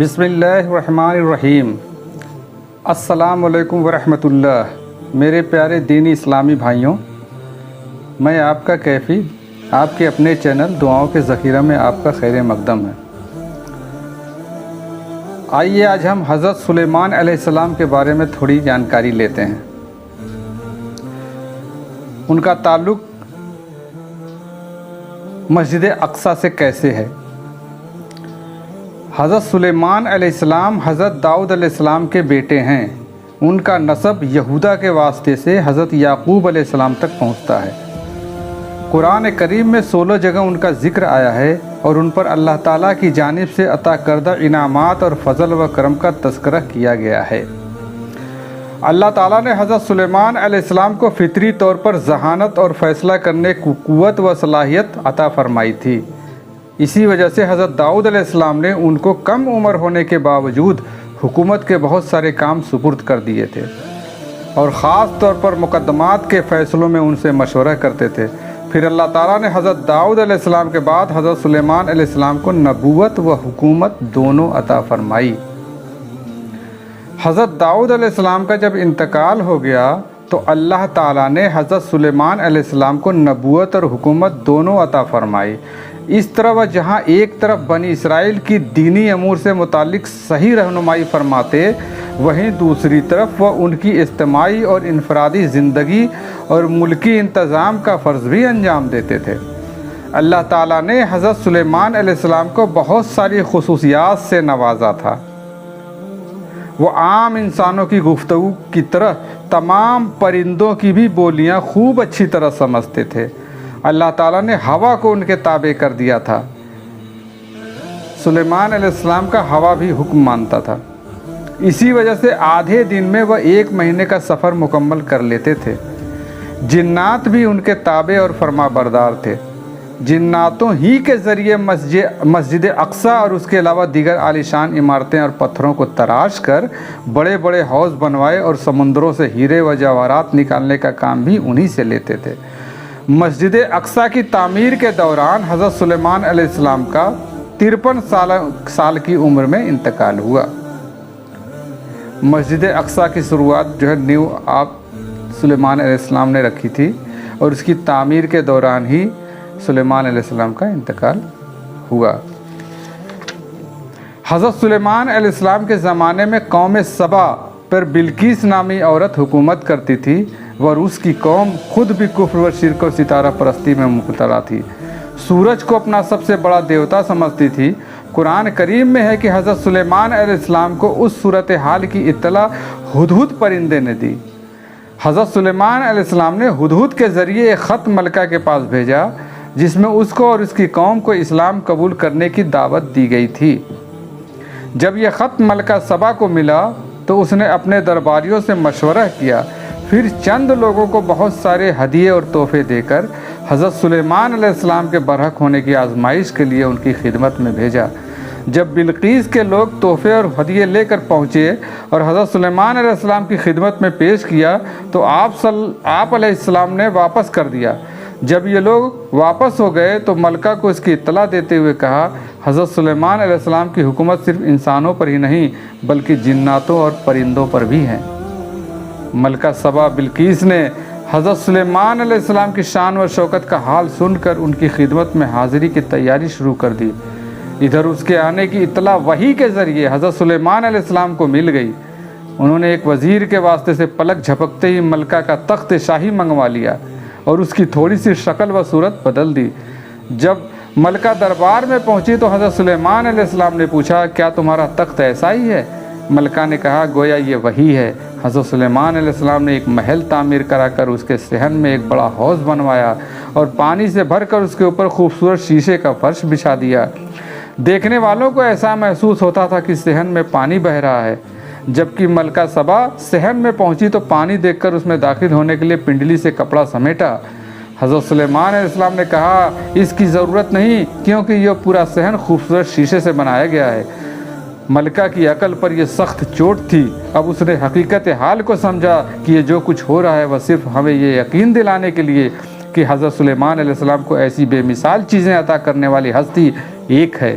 بسم اللہ الرحمن الرحیم۔ السلام علیکم ورحمۃ اللہ۔ میرے پیارے دینی اسلامی بھائیوں، میں آپ کا کیفی آپ کے اپنے چینل دعاؤں کے ذخیرہ میں آپ کا خیر مقدم ہے۔ آئیے آج ہم حضرت سلیمان علیہ السلام کے بارے میں تھوڑی جانکاری لیتے ہیں۔ ان کا تعلق مسجد اقصی سے کیسے ہے؟ حضرت سلیمان علیہ السلام حضرت داؤد علیہ السلام کے بیٹے ہیں۔ ان کا نسب یہودا کے واسطے سے حضرت یعقوب علیہ السلام تک پہنچتا ہے۔ قرآن کریم میں 16 جگہ ان کا ذکر آیا ہے اور ان پر اللہ تعالیٰ کی جانب سے عطا کردہ انعامات اور فضل و کرم کا تذکرہ کیا گیا ہے۔ اللہ تعالیٰ نے حضرت سلیمان علیہ السلام کو فطری طور پر ذہانت اور فیصلہ کرنے کی قوت و صلاحیت عطا فرمائی تھی۔ اسی وجہ سے حضرت داؤد علیہ السلام نے ان کو کم عمر ہونے کے باوجود حکومت کے بہت سارے کام سپرد کر دیے تھے اور خاص طور پر مقدمات کے فیصلوں میں ان سے مشورہ کرتے تھے۔ پھر اللہ تعالیٰ نے حضرت داؤد علیہ السلام کے بعد حضرت سلیمان علیہ السلام کو نبوت و حکومت دونوں عطا فرمائی۔ حضرت داؤد علیہ السلام کا جب انتقال ہو گیا تو اللہ تعالیٰ نے حضرت سلیمان علیہ السلام کو نبوت اور حکومت دونوں عطا فرمائی۔ اس طرح وہ جہاں ایک طرف بنی اسرائیل کی دینی امور سے متعلق صحیح رہنمائی فرماتے، وہیں دوسری طرف وہ ان کی اجتماعی اور انفرادی زندگی اور ملکی انتظام کا فرض بھی انجام دیتے تھے۔ اللہ تعالیٰ نے حضرت سلیمان علیہ السلام کو بہت ساری خصوصیات سے نوازا تھا۔ وہ عام انسانوں کی گفتگو کی طرح تمام پرندوں کی بھی بولیاں خوب اچھی طرح سمجھتے تھے۔ اللہ تعالیٰ نے ہوا کو ان کے تابع کر دیا تھا۔ سلیمان علیہ السلام کا ہوا بھی حکم مانتا تھا۔ اسی وجہ سے آدھے دن میں وہ 1 مہینے کا سفر مکمل کر لیتے تھے۔ جنات بھی ان کے تابع اور فرما بردار تھے۔ جناتوں ہی کے ذریعے مسجد اقصی اور اس کے علاوہ دیگر عالیشان عمارتیں اور پتھروں کو تراش کر بڑے بڑے حوض بنوائے اور سمندروں سے ہیرے و جواہرات نکالنے کا کام بھی انہی سے لیتے تھے۔ مسجد اقصی کی تعمیر کے دوران حضرت سلیمان علیہ السلام کا 53 سال کی عمر میں انتقال ہوا۔ مسجد اقصی کی شروعات نیو آپ سلیمان علیہ السلام نے رکھی تھی اور اس کی تعمیر کے دوران ہی سلیمان علیہ السلام کا انتقال ہوا۔ حضرت سلیمان علیہ السلام کے زمانے میں قوم سبا پر بلقیس نامی عورت حکومت کرتی تھی، اور اس کی قوم خود بھی کفر و شرک و ستارہ پرستی میں مبتلا تھی۔ سورج کو اپنا سب سے بڑا دیوتا سمجھتی تھی۔ قرآن کریم میں ہے کہ حضرت سلیمان علیہ السلام کو اس صورتحال کی اطلاع ہدہد پرندے نے دی۔ حضرت سلیمان علیہ السلام نے ہدہد کے ذریعے ایک خط ملکہ کے پاس بھیجا جس میں اس کو اور اس کی قوم کو اسلام قبول کرنے کی دعوت دی گئی تھی۔ جب یہ خط ملکہ سبا کو ملا تو اس نے اپنے درباریوں سے مشورہ کیا، پھر چند لوگوں کو بہت سارے ہدیے اور تحفے دے کر حضرت سلیمان علیہ السلام کے برحق ہونے کی آزمائش کے لیے ان کی خدمت میں بھیجا۔ جب بلقیس کے لوگ تحفے اور ہدیے لے کر پہنچے اور حضرت سلیمان علیہ السلام کی خدمت میں پیش کیا تو آپ علیہ السلام نے واپس کر دیا۔ جب یہ لوگ واپس ہو گئے تو ملکہ کو اس کی اطلاع دیتے ہوئے کہا، حضرت سلیمان علیہ السلام کی حکومت صرف انسانوں پر ہی نہیں بلکہ جناتوں اور پرندوں پر بھی ہے۔ ملکہ سبا بلقیس نے حضرت سلیمان علیہ السلام کی شان و شوکت کا حال سن کر ان کی خدمت میں حاضری کی تیاری شروع کر دی۔ ادھر اس کے آنے کی اطلاع وحی کے ذریعے حضرت سلیمان علیہ السلام کو مل گئی۔ انہوں نے ایک وزیر کے واسطے سے پلک جھپکتے ہی ملکہ کا تخت شاہی منگوا لیا اور اس کی تھوڑی سی شکل و صورت بدل دی۔ جب ملکہ دربار میں پہنچی تو حضرت سلیمان علیہ السلام نے پوچھا، کیا تمہارا تخت ایسا ہی ہے؟ ملکہ نے کہا، گویا یہ وہی ہے۔ حضرت سلیمان علیہ السلام نے ایک محل تعمیر کرا کر اس کے صحن میں ایک بڑا حوض بنوایا اور پانی سے بھر کر اس کے اوپر خوبصورت شیشے کا فرش بچھا دیا۔ دیکھنے والوں کو ایسا محسوس ہوتا تھا کہ صحن میں پانی بہہ رہا ہے۔ جبکہ ملکہ سبا صحن میں پہنچی تو پانی دیکھ کر اس میں داخل ہونے کے لیے پنڈلی سے کپڑا سمیٹا۔ حضرت سلیمان علیہ السلام نے کہا، اس کی ضرورت نہیں کیونکہ یہ پورا صحن خوبصورت شیشے سے بنایا گیا ہے۔ ملکہ کی عقل پر یہ سخت چوٹ تھی۔ اب اس نے حقیقت حال کو سمجھا کہ یہ جو کچھ ہو رہا ہے وہ صرف ہمیں یہ یقین دلانے کے لیے کہ حضرت سلیمان علیہ السلام کو ایسی بے مثال چیزیں عطا کرنے والی ہستی ایک ہے۔